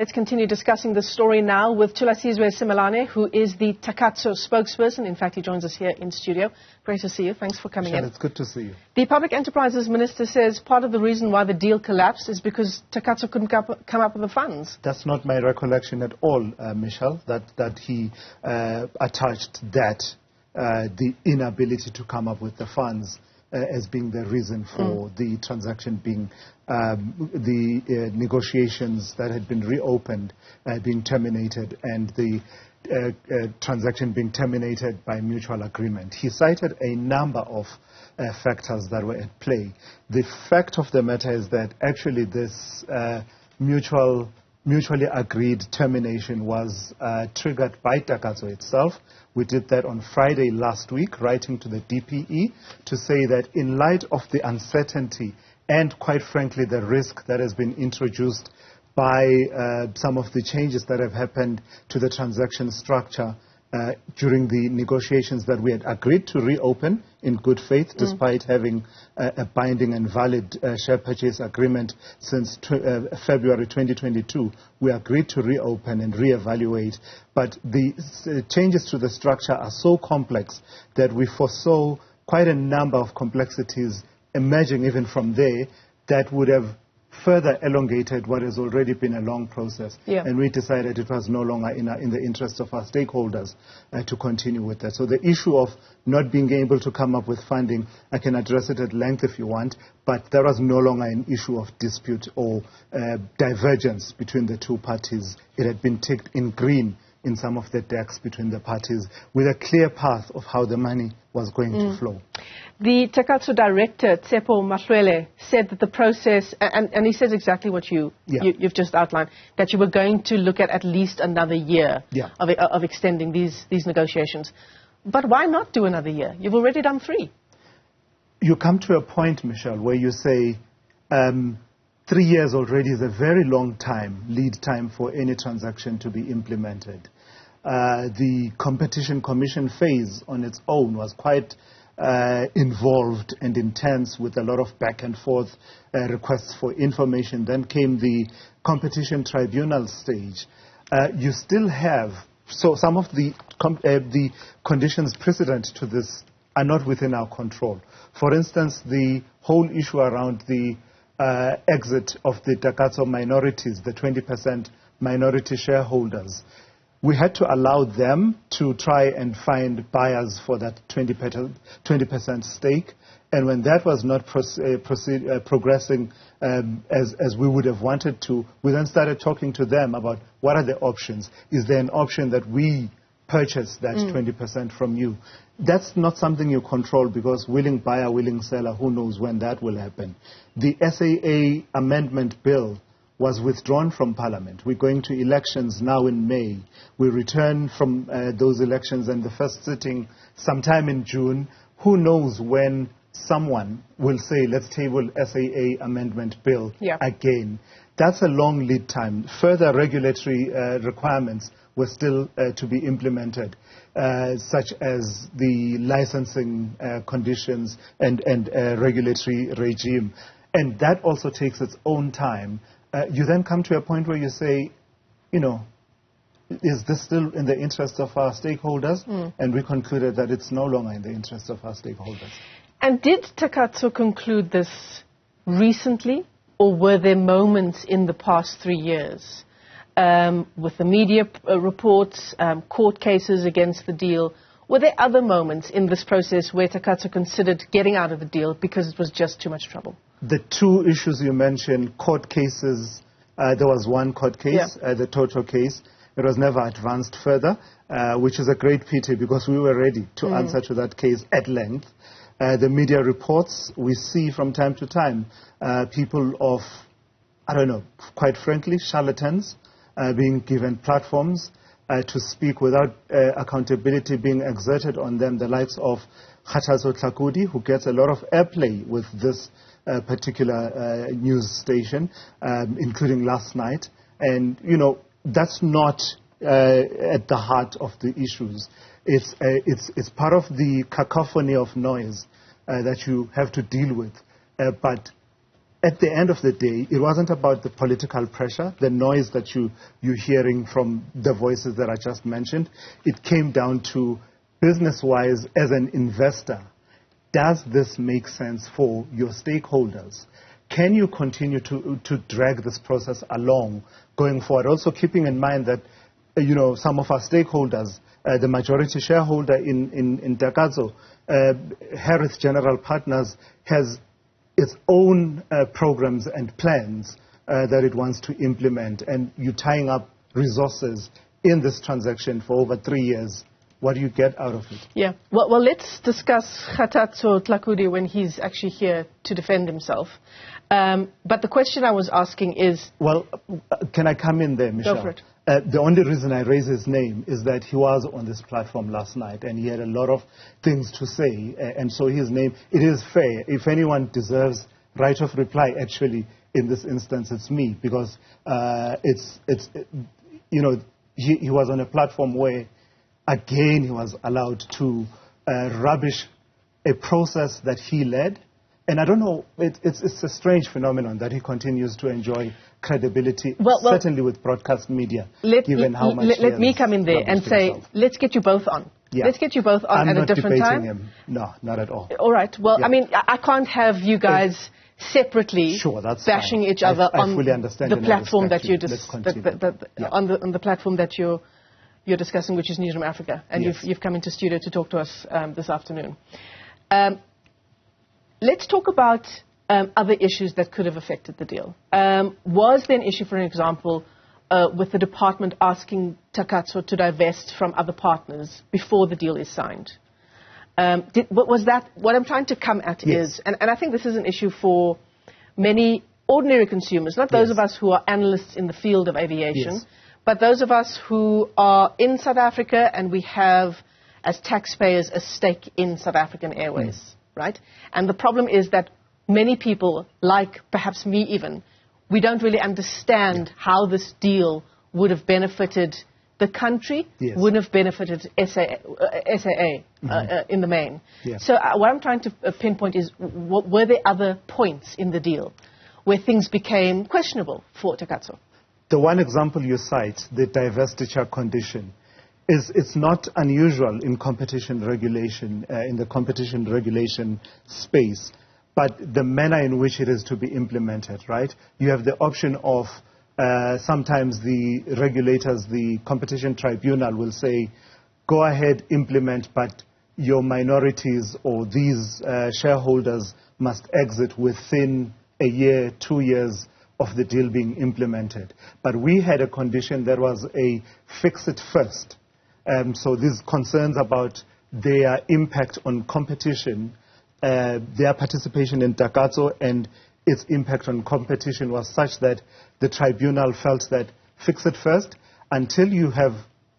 Let's continue discussing this story now with Thulasizwe Simelane, who is the Takatso spokesperson. In fact, he joins us here in studio. Great to see you. Thanks for coming in. It's good to see you. The Public Enterprises Minister says part of the reason why the deal collapsed is because Takatso couldn't come up with the funds. That's not my recollection at all, Michelle, that he attached the inability to come up with the funds as being the reason for the transaction being, the negotiations that had been reopened being terminated and the transaction being terminated by mutual agreement. He cited a number of factors that were at play. The fact of the matter is that actually this mutually agreed termination was triggered by Takatso itself. We did that on Friday last week, writing to the DPE to say that in light of the uncertainty and, quite frankly, the risk that has been introduced by some of the changes that have happened to the transaction structure during the negotiations that we had agreed to reopen in good faith, despite having a binding and valid share purchase agreement since February 2022, we agreed to reopen and reevaluate. But the changes to the structure are so complex that we foresaw quite a number of complexities emerging even from there that would have further elongated what has already been a long process. Yeah. And we decided it was no longer in the interest of our stakeholders to continue with that. So the issue of not being able to come up with funding, I can address it at length if you want, but there was no longer an issue of dispute or divergence between the two parties. It had been ticked in green in some of the decks between the parties with a clear path of how the money was going to flow. The Takatso director, Tsepo Mahlwele, said that the process, and he says exactly what you've just outlined, that you were going to look at least another year of extending these negotiations. But why not do another year? You've already done 3. You come to a point, Michelle, where you say 3 years already is a very long lead time for any transaction to be implemented. The Competition Commission phase on its own was quite involved and intense with a lot of back and forth requests for information. Then came the Competition Tribunal stage. You still have, so some of the conditions precedent to this are not within our control. For instance, the whole issue around the exit of the Takatso minorities, the 20% minority shareholders. We had to allow them to try and find buyers for that 20% stake. And when that was not progressing as we would have wanted to, we then started talking to them about what are the options. Is there an option that we purchase that 20% from you? That's not something you control because willing buyer, willing seller, who knows when that will happen. The SAA amendment bill was withdrawn from Parliament. We're going to elections now in May. We return from those elections and the first sitting sometime in June. Who knows when someone will say, let's table SAA amendment bill again. That's a long lead time. Further regulatory requirements were still to be implemented, such as the licensing conditions and regulatory regime. And that also takes its own time. You then come to a point where you say, is this still in the interest of our stakeholders? And we concluded that it's no longer in the interest of our stakeholders. And did Takatso conclude this recently, or were there moments in the past 3 years with the media reports, court cases against the deal? Were there other moments in this process where Takatso considered getting out of the deal because it was just too much trouble? The 2 issues you mentioned, court cases, there was one court case, the Toto case. It was never advanced further, which is a great pity because we were ready to answer to that case at length. The media reports, we see from time to time people of, I don't know, quite frankly, charlatans being given platforms to speak without accountability being exerted on them, the likes of Takatso Tlakudi, who gets a lot of airplay with this particular news station, including last night. And, that's not at the heart of the issues. It's part of the cacophony of noise that you have to deal with. But at the end of the day, it wasn't about the political pressure, the noise that you're hearing from the voices that I just mentioned. It came down to, business-wise, as an investor, does this make sense for your stakeholders? Can you continue to drag this process along going forward? Also keeping in mind that, some of our stakeholders, the majority shareholder in Takatso, Harris General Partners, has its own programs and plans that it wants to implement, and you're tying up resources in this transaction for over 3 years. What do you get out of it? Yeah. Well, let's discuss Takatso Tlhakude when he's actually here to defend himself. But the question I was asking is... Well, can I come in there, Michelle? Go for it. The only reason I raise his name is that he was on this platform last night and he had a lot of things to say. And so his name, it is fair. If anyone deserves right of reply, actually, in this instance, it's me. Because he was on a platform where, again, he was allowed to rubbish a process that he led. And I don't know, it's a strange phenomenon that he continues to enjoy credibility, certainly with broadcast media, given how much Let me come in there and say, let's get you both on. Yeah. Let's get you both on at a different time. I'm not debating him. No, not at all. All right. Well, yeah. I mean, I can't have you guys separately bashing each other on the platform that you're on the platform that you're discussing, which is Newzroom Afrika, and you've come into studio to talk to us this afternoon. Let's talk about other issues that could have affected the deal. Was there an issue, for an example, with the department asking Takatso to divest from other partners before the deal is signed? Was that what I'm trying to come at? Is, and I think this is an issue for many ordinary consumers, not those of us who are analysts in the field of aviation, but those of us who are in South Africa and we have, as taxpayers, a stake in South African Airways. Right? And the problem is that many people, like perhaps me even, we don't really understand how this deal would have benefited the country, would have benefited SAA in the main. So what I'm trying to pinpoint is, were there other points in the deal where things became questionable for Takatso? The one example you cite, the divestiture condition, it's not unusual in competition regulation, in the competition regulation space, but the manner in which it is to be implemented, right? You have the option of sometimes the regulators, the competition tribunal will say, go ahead, implement, but your minorities or these shareholders must exit within a year, 2 years of the deal being implemented. But we had a condition that was a fix it first. So these concerns about their impact on competition, their participation in Takatso and its impact on competition was such that the tribunal felt that fix it first. Until you have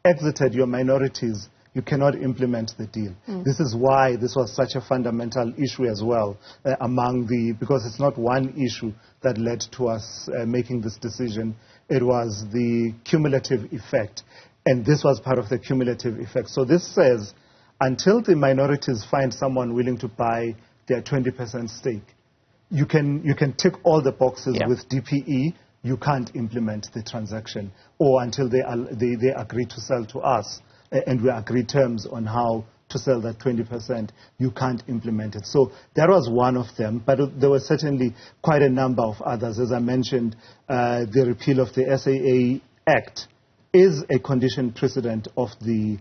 exited your minorities, you cannot implement the deal. This is why this was such a fundamental issue as well because it's not one issue that led to us making this decision. It was the cumulative effect. And this was part of the cumulative effect. So this says, until the minorities find someone willing to buy their 20% stake, you can tick all the boxes with DPE, you can't implement the transaction. Or until they agree to sell to us, and we agree terms on how to sell that 20%, you can't implement it. So that was one of them, but there were certainly quite a number of others. As I mentioned, the repeal of the SAA Act is a condition precedent of the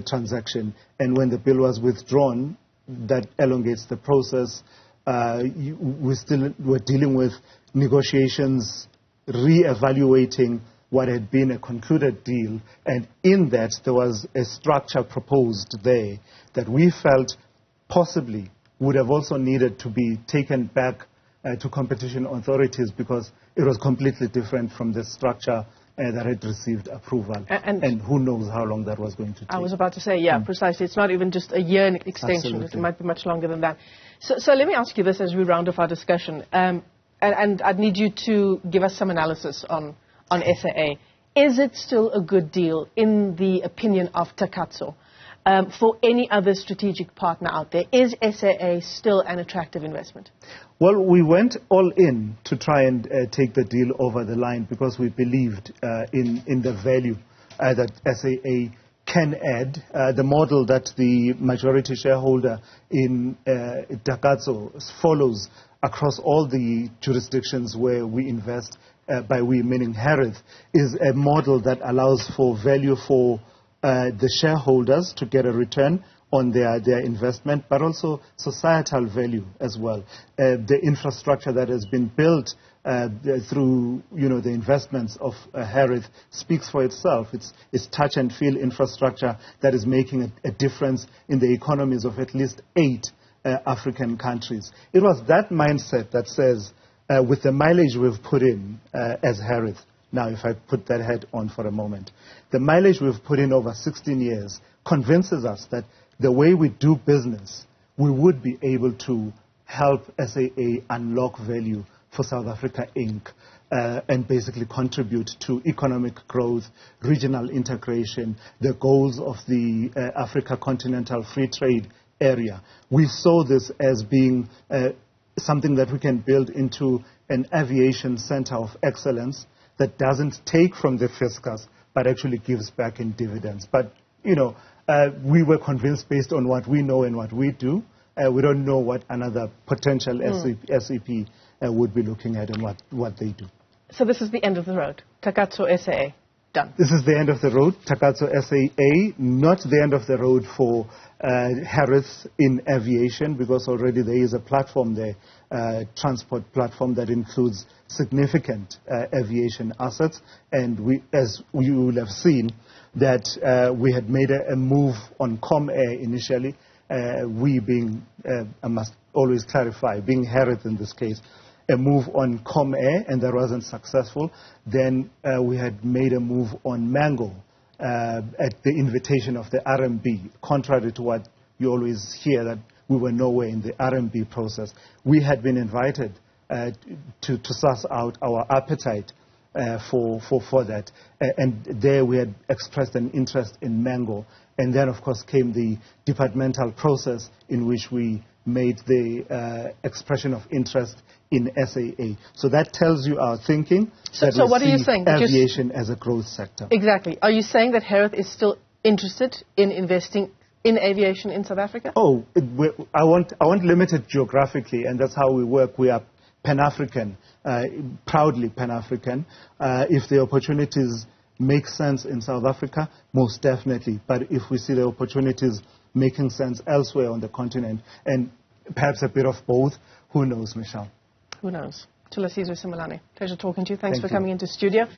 transaction, and when the bill was withdrawn, that elongates the process. We're dealing with negotiations, re-evaluating what had been a concluded deal, and in that there was a structure proposed there that we felt possibly would have also needed to be taken back to competition authorities because it was completely different from the structure that had received approval. And who knows how long that was going to take. I was about to say, precisely. It's not even just a year extension. Absolutely. It might be much longer than that. So let me ask you this as we round off our discussion. And I'd need you to give us some analysis on SAA. Is it still a good deal in the opinion of Takatso? for any other strategic partner out there? Is SAA still an attractive investment? Well, we went all in to try and take the deal over the line because we believed in the value that SAA can add. The model that the majority shareholder in Takatso follows across all the jurisdictions where we invest, by we meaning Harith, is a model that allows for value for the shareholders to get a return on their investment, but also societal value as well. The infrastructure that has been built through the investments of Harith speaks for itself. It's touch and feel infrastructure that is making a difference in the economies of at least 8 African countries. It was that mindset that says, with the mileage we've put in as Harith, now if I put that hat on for a moment, the mileage we've put in over 16 years convinces us that the way we do business, we would be able to help SAA unlock value for South Africa Inc. And basically contribute to economic growth, regional integration, the goals of the Africa Continental Free Trade Area. We saw this as being something that we can build into an aviation center of excellence that doesn't take from the fiscus, but actually gives back in dividends. But, we were convinced based on what we know and what we do. We don't know what another potential SEP would be looking at and what they do. So this is the end of the road. Takatso SAA, done. This is the end of the road. Takatso SAA, not the end of the road for Harith in aviation, because already there is a platform there, transport platform that includes significant aviation assets. And we, as you will have seen, that we had made a move on ComAir initially. We being, I must always clarify, being Harith in this case, a move on ComAir, and that wasn't successful. Then we had made a move on Mango at the invitation of the RMB, contrary to what you always hear, that we were nowhere in the RMB process. We had been invited to suss out our appetite for that. And there we had expressed an interest in Mango. And then, of course, came the departmental process in which we made the expression of interest in SAA. So that tells you our thinking. So what are you saying? Aviation as a growth sector. Exactly. Are you saying that Harith is still interested in investing in aviation in South Africa? Oh, I want limited geographically, and that's how we work. We are Pan-African, proudly Pan-African. If the opportunities make sense in South Africa, most definitely. But if we see the opportunities making sense elsewhere on the continent, and perhaps a bit of both, who knows, Michelle? Who knows? Thulasizwe, Simelane, pleasure talking to you. Thanks for coming into studio.